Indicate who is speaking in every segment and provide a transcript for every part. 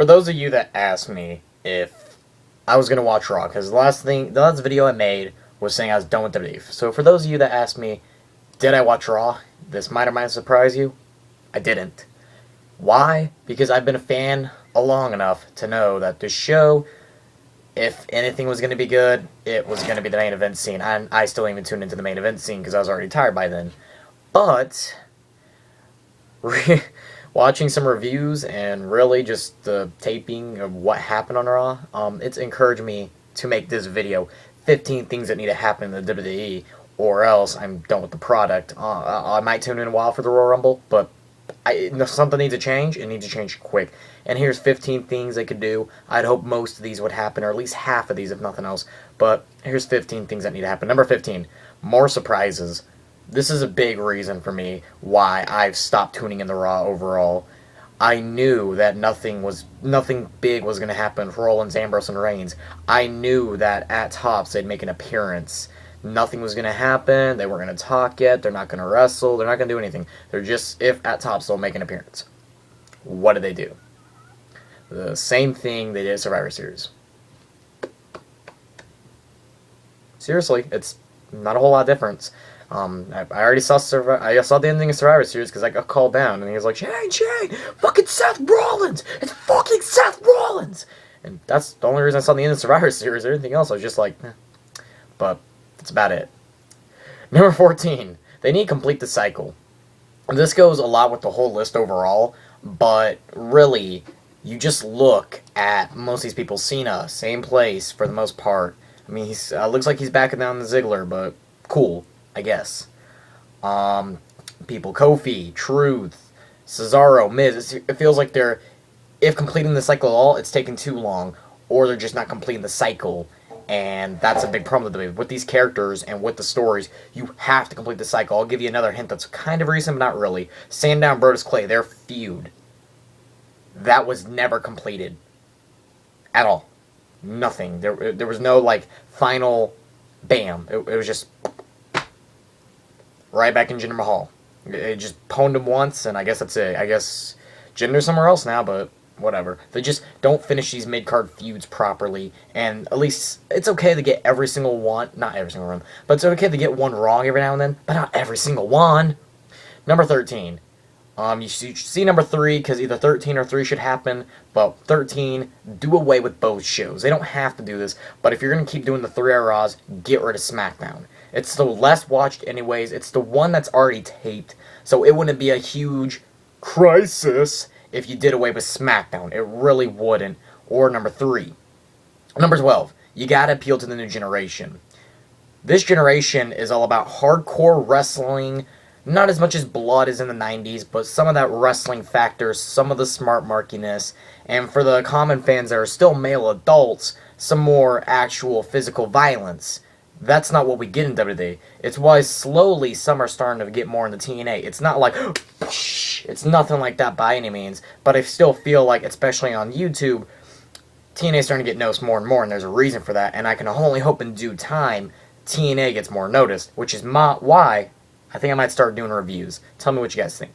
Speaker 1: For those of you that asked me if I was gonna watch Raw, because the last video I made was saying I was done with WWE. So for those of you that asked me, did I watch Raw? This might or might surprise you. I didn't. Why? Because I've been a fan long enough to know that this show, if anything was going to be good, it was going to be the main event scene. I still even tuned into the main event scene because I was already tired by then. But watching some reviews and really just the taping of what happened on Raw, it's encouraged me to make this video. 15 things that need to happen in the WWE, or else I'm done with the product. I might tune in a while for the Royal Rumble, but something needs to change. It needs to change quick. And here's 15 things they could do. I'd hope most of these would happen, or at least half of these, if nothing else. But here's 15 things that need to happen. Number 15, more surprises. This is a big reason for me why I've stopped tuning in the Raw overall. I knew that nothing big was going to happen for Rollins, Ambrose, and Reigns. I knew that at Tops they'd make an appearance. Nothing was going to happen. They weren't going to talk yet. They're not going to wrestle. They're not going to do anything. They're just, if at Tops, they'll make an appearance. What did they do? The same thing they did at Survivor Series. Seriously, it's not a whole lot of difference. I already saw I saw the ending of Survivor Series because I got called down, and he was like, Shane, fucking Seth Rollins! It's fucking Seth Rollins! And that's the only reason I saw the end of Survivor Series. Everything else, I was just like, eh. But that's about it. Number 14, they need to complete the cycle. This goes a lot with the whole list overall, but really, you just look at most of these people. Cena, same place for the most part. I mean, he's looks like he's backing down the Ziggler, but cool, I guess. People, Kofi, Truth, Cesaro, Miz. It feels like they're, if completing the cycle at all, it's taking too long, or they're just not completing the cycle. And that's a big problem with these characters and with the stories. You have to complete the cycle. I'll give you another hint that's kind of recent, but not really. Sandown, Brodus Clay, their feud. That was never completed. At all. Nothing. There was no, like, final bam. It was just right back in Jinder Mahal. It just pwned him once, and I guess that's it. I guess Jinder's somewhere else now, but whatever. They just don't finish these mid-card feuds properly, and at least it's okay to get every single one, not every single one, but it's okay to get one wrong every now and then, but not every single one. Number 13. You see number 3, because either 13 or 3 should happen, but 13, do away with both shows. They don't have to do this, but if you're going to keep doing the 3-hour Raws, get rid of SmackDown. It's the less watched anyways, it's the one that's already taped, so it wouldn't be a huge crisis if you did away with SmackDown. It really wouldn't. Or number 3. Number 12. You gotta appeal to the new generation. This generation is all about hardcore wrestling. Not as much as blood as in the 90s, but some of that wrestling factor, some of the smart markiness, and for the common fans that are still male adults, some more actual physical violence. That's not what we get in WWE. It's why slowly some are starting to get more into TNA. It's not like, it's nothing like that by any means, but I still feel like, especially on YouTube, TNA is starting to get noticed more and more, and there's a reason for that, and I can only hope in due time TNA gets more noticed, which is why I think I might start doing reviews. Tell me what you guys think.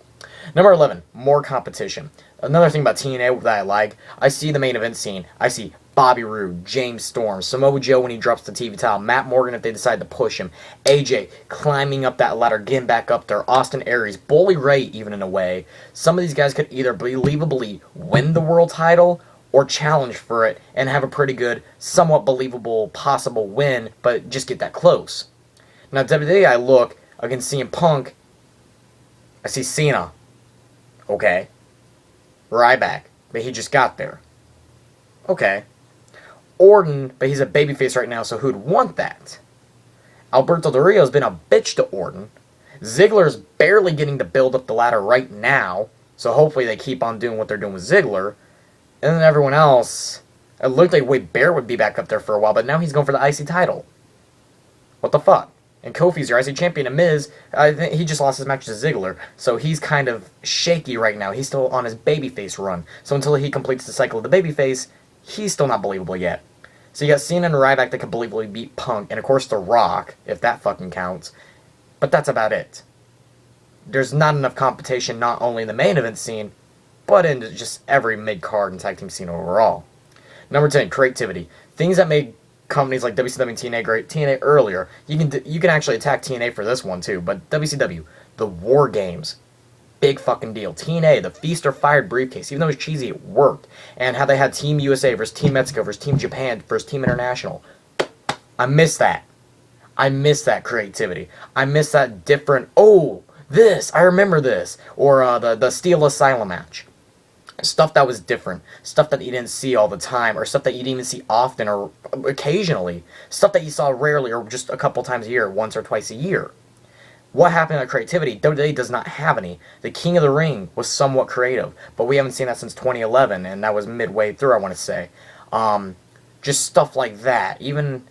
Speaker 1: Number 11, more competition. Another thing about TNA that I like, I see the main event scene. I see Bobby Roode, James Storm, Samoa Joe when he drops the TV title, Matt Morgan if they decide to push him, AJ climbing up that ladder, getting back up there, Austin Aries, Bully Ray even in a way. Some of these guys could either believably win the world title or challenge for it and have a pretty good, somewhat believable, possible win, but just get that close. Now WWE, I look against CM Punk, I see Cena. Okay. Ryback, but he just got there. Okay. Orton, but he's a babyface right now, so who'd want that? Alberto Del Rio's been a bitch to Orton. Ziggler's barely getting to build up the ladder right now, so hopefully they keep on doing what they're doing with Ziggler. And then everyone else, it looked like Wade Barrett would be back up there for a while, but now he's going for the IC title. What the fuck? And Kofi's your IC champion, and Miz, I think he just lost his match to Ziggler, so he's kind of shaky right now. He's still on his babyface run. So until he completes the cycle of the babyface, he's still not believable yet. So you got Cena and Ryback that can believably beat Punk, and of course The Rock, if that fucking counts. But that's about it. There's not enough competition, not only in the main event scene, but into just every mid-card and tag team scene overall. Number 10, creativity. Things that made companies like WCW and TNA great. TNA earlier, you can actually attack TNA for this one too, but WCW, the War Games, big fucking deal. TNA, the Feast or Fired briefcase, even though it was cheesy, it worked. And how they had Team USA versus Team Mexico versus Team Japan versus Team International. I miss that. I miss that creativity. I miss that different, oh, this, I remember this. Or the Steel Asylum match. Stuff that was different. Stuff that you didn't see all the time. Or stuff that you didn't even see often or occasionally. Stuff that you saw rarely or just a couple times a year, once or twice a year. What happened to that creativity? WWE does not have any. The King of the Ring was somewhat creative, but we haven't seen that since 2011, and that was midway through, I want to say. Just stuff like that. Even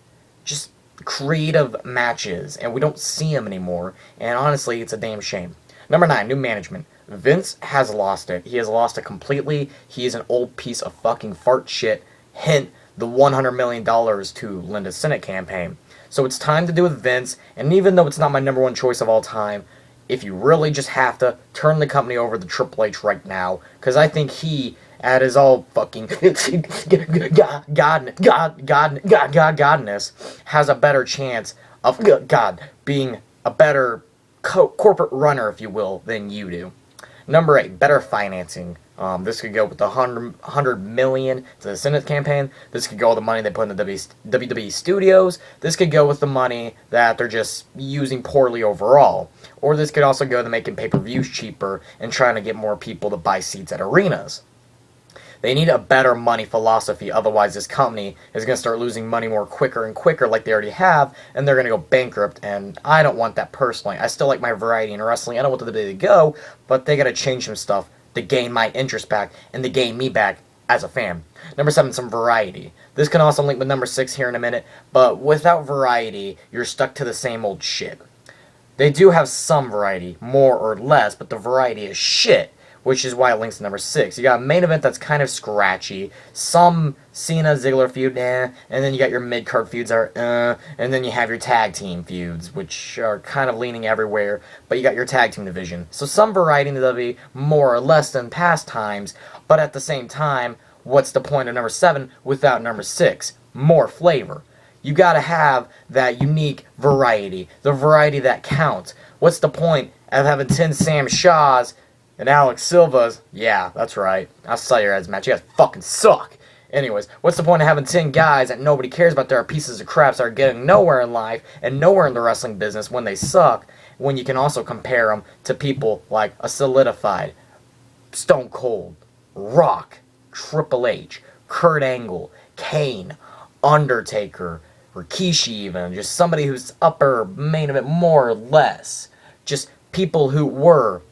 Speaker 1: just creative matches, and we don't see them anymore, and honestly, it's a damn shame. Number 9, new management. Vince has lost it. He has lost it completely. He is an old piece of fucking fart shit. Hint, the $100 million to Linda Senate campaign. So it's time to do with Vince, and even though it's not my number one choice of all time, if you really just have to, turn the company over to Triple H right now, because I think he, at his all fucking godness, has a better chance of being a better corporate runner, if you will, than you do. Number 8, better financing. This could go with the $100 million to the Senate campaign. This could go with the money they put in the WWE studios. This could go with the money that they're just using poorly overall. Or this could also go to making pay-per-views cheaper and trying to get more people to buy seats at arenas. They need a better money philosophy, otherwise this company is going to start losing money more quicker and quicker like they already have, and they're going to go bankrupt, and I don't want that personally. I still like my variety in wrestling. I don't want the WWE to go, but they got to change some stuff to gain my interest back and to gain me back as a fan. Number 7, some variety. This can also link with number 6 here in a minute, but without variety, you're stuck to the same old shit. They do have some variety, more or less, but the variety is shit, which is why it links to number 6. You got a main event that's kind of scratchy, some Cena-Ziggler feud, and then you got your mid-card feuds are, and then you have your tag team feuds, which are kind of leaning everywhere, but you got your tag team division. So some variety in the WWE, more or less than past times, but at the same time, what's the point of number 7 without number 6? More flavor. You gotta have that unique variety, the variety that counts. What's the point of having 10 Sam Shaws and Alex Silva's? Yeah, that's right. I saw your ads match. You guys fucking suck. Anyways, what's the point of having 10 guys that nobody cares about? They're pieces of crap that are getting nowhere in life and nowhere in the wrestling business when they suck, when you can also compare them to people like a Solidified, Stone Cold, Rock, Triple H, Kurt Angle, Kane, Undertaker, Rikishi even, just somebody who's upper main event more or less. Just people who were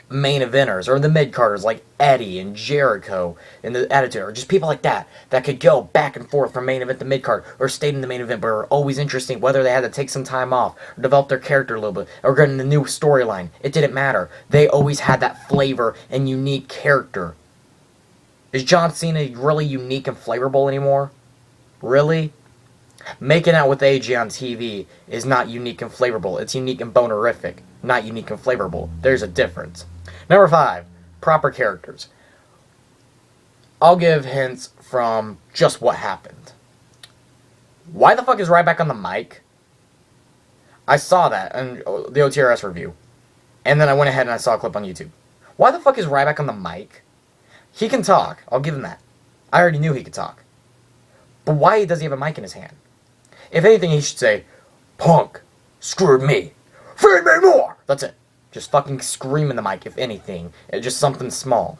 Speaker 1: main eventers, or the mid-carders like Eddie and Jericho and the Attitude, or just people like that could go back and forth from main event to mid-card, or stayed in the main event, but were always interesting, whether they had to take some time off, or develop their character a little bit, or get in a new storyline. It didn't matter. They always had that flavor and unique character. Is John Cena really unique and flavorful anymore? Really? Making out with AJ on TV is not unique and flavorful. It's unique and bonerific, not unique and flavorful. There's a difference. Number 5, proper characters. I'll give hints from just what happened. Why the fuck is Ryback on the mic? I saw that in the OTRS review. And then I went ahead and I saw a clip on YouTube. Why the fuck is Ryback on the mic? He can talk. I'll give him that. I already knew he could talk. But why does he have a mic in his hand? If anything, he should say, "Punk screwed me. Feed me more!" That's it. Just fucking scream in the mic, if anything. Just something small.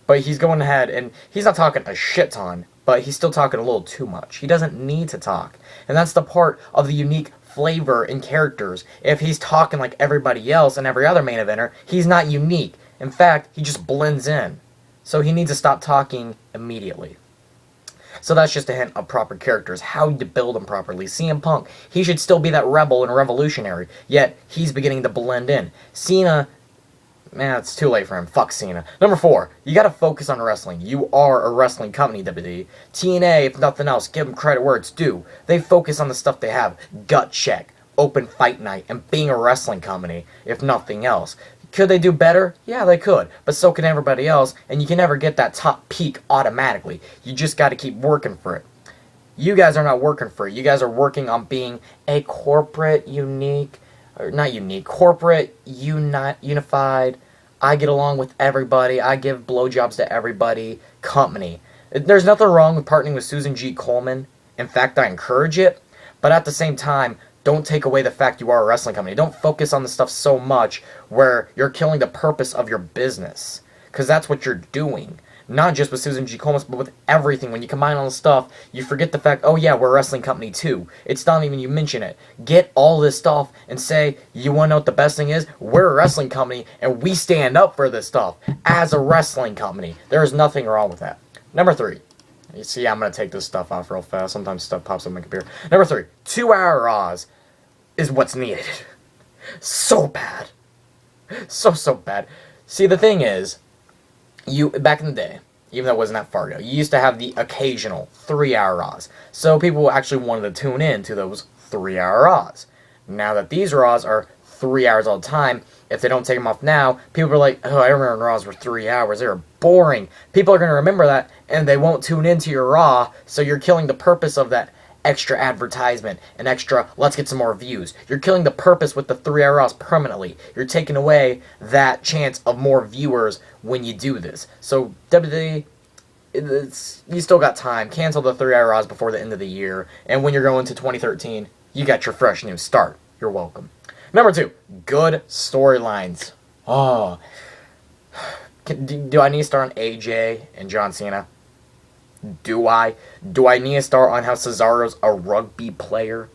Speaker 1: But he's going ahead, and he's not talking a shit ton, but he's still talking a little too much. He doesn't need to talk. And that's the part of the unique flavor in characters. If he's talking like everybody else and every other main eventer, he's not unique. In fact, he just blends in. So he needs to stop talking immediately. So that's just a hint of proper characters, how to build them properly. CM Punk, he should still be that rebel and revolutionary, yet he's beginning to blend in. Cena, man, it's too late for him. Fuck Cena. Number 4, you gotta focus on wrestling. You are a wrestling company, WWE. TNA, if nothing else, give them credit where it's due. They focus on the stuff they have. Gut check, open fight night, and being a wrestling company, if nothing else. Could they do better? Yeah, they could. But so can everybody else, and you can never get that top peak automatically. You just got to keep working for it. You guys are not working for it. You guys are working on being a corporate, corporate, unified, I get along with everybody, I give blowjobs to everybody company. There's nothing wrong with partnering with Susan G. Komen. In fact, I encourage it. But at the same time, don't take away the fact you are a wrestling company. Don't focus on the stuff so much where you're killing the purpose of your business. Because that's what you're doing. Not just with Susan G. Komen, but with everything. When you combine all the stuff, you forget the fact, oh yeah, we're a wrestling company too. It's not even you mention it. Get all this stuff and say, you want to know what the best thing is? We're a wrestling company and we stand up for this stuff as a wrestling company. There is nothing wrong with that. Number 3. You see, I'm going to take this stuff off real fast. Sometimes stuff pops up on my computer. Number 3. 2-hour Raws is what's needed. So bad. So bad. See, the thing is, back in the day, even though it wasn't that far ago, you used to have the occasional 3-hour Raws. So people actually wanted to tune in to those 3-hour Raws. Now that these Raws are 3 hours all the time, if they don't take them off now, people are like, oh, I remember when Raws were 3 hours. They were boring. People are going to remember that, and they won't tune into your Raw, so you're killing the purpose of that extra advertisement and extra, let's get some more views. You're killing the purpose with the 3-hour Raws permanently. You're taking away that chance of more viewers when you do this. So WWE, you still got time. Cancel the 3-hour Raws before the end of the year, and when you're going to 2013, you got your fresh new start. You're welcome. Number 2, good storylines. Oh, do I need to start on AJ and John Cena? Do I need to start on how Cesaro's a rugby player?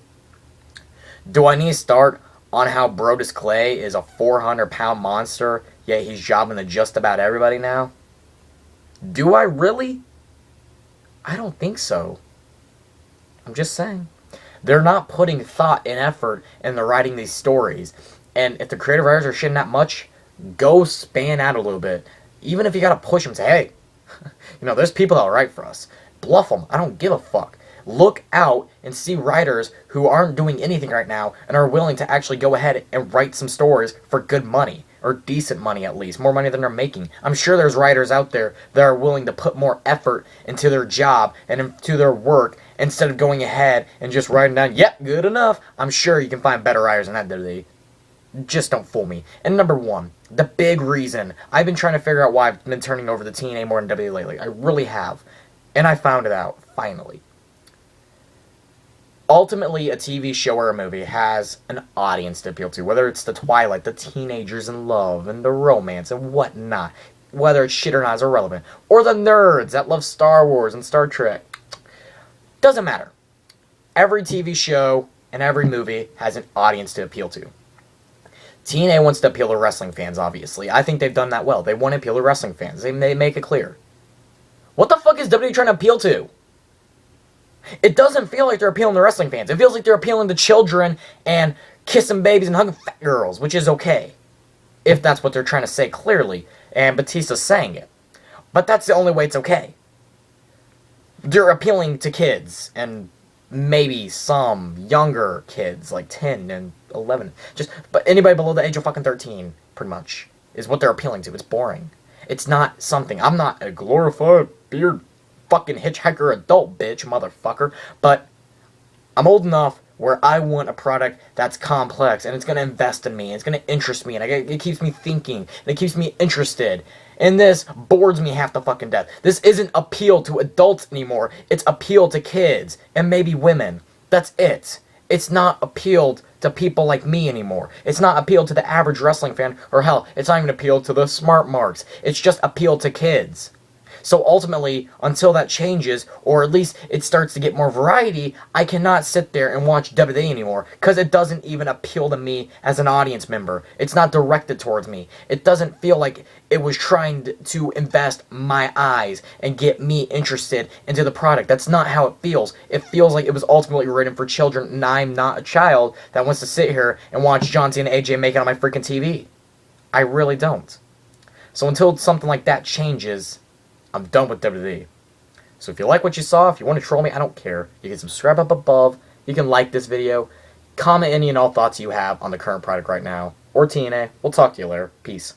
Speaker 1: Do I need to start on how Brodus Clay is a 400-pound monster, yet he's jobbing to just about everybody now? Do I really? I don't think so. I'm just saying. They're not putting thought and effort into writing these stories. And if the creative writers are shitting that much, go span out a little bit. Even if you gotta push them, say, hey, there's people that'll write for us. Bluff them. I don't give a fuck. Look out and see writers who aren't doing anything right now and are willing to actually go ahead and write some stories for good money. Or decent money at least. More money than they're making. I'm sure there's writers out there that are willing to put more effort into their job and into their work instead of going ahead and just writing down, yep, good enough. I'm sure you can find better writers than that, WWE. Just don't fool me. And number 1, the big reason I've been trying to figure out why I've been turning over to TNA more than WWE lately. I really have. And I found it out, finally. Ultimately, a TV show or a movie has an audience to appeal to. Whether it's the Twilight, the teenagers in love, and the romance, and whatnot. Whether it's shit or not is irrelevant. Or the nerds that love Star Wars and Star Trek. Doesn't matter. Every TV show and every movie has an audience to appeal to. TNA wants to appeal to wrestling fans, obviously. I think they've done that well. They want to appeal to wrestling fans. They make it clear. What the fuck is WWE trying to appeal to? It doesn't feel like they're appealing to wrestling fans. It feels like they're appealing to children and kissing babies and hugging fat girls, which is okay. If that's what they're trying to say clearly. And Batista's saying it. But that's the only way it's okay. They're appealing to kids and maybe some younger kids, like 10 and 11. But anybody below the age of fucking 13, pretty much, is what they're appealing to. It's boring. It's not something. I'm not a glorified beard fucking hitchhiker adult bitch, motherfucker. But I'm old enough where I want a product that's complex and it's going to invest in me. And it's going to interest me. And it keeps me thinking. And it keeps me interested. And this bores me half to fucking death. This isn't appeal to adults anymore. It's appeal to kids and maybe women. That's it. It's not appealed to people like me anymore. It's not appealed to the average wrestling fan. Or hell, it's not even appealed to the smart marks. It's just appealed to kids. So ultimately, until that changes, or at least it starts to get more variety, I cannot sit there and watch WWE anymore, because it doesn't even appeal to me as an audience member. It's not directed towards me. It doesn't feel like it was trying to invest my eyes and get me interested into the product. That's not how it feels. It feels like it was ultimately written for children, and I'm not a child that wants to sit here and watch John Cena and AJ make it on my freaking TV. I really don't. So until something like that changes, I'm done with WWE. So if you like what you saw, if you want to troll me, I don't care. You can subscribe up above. You can like this video. Comment any and all thoughts you have on the current product right now. or TNA. We'll talk to you later. Peace.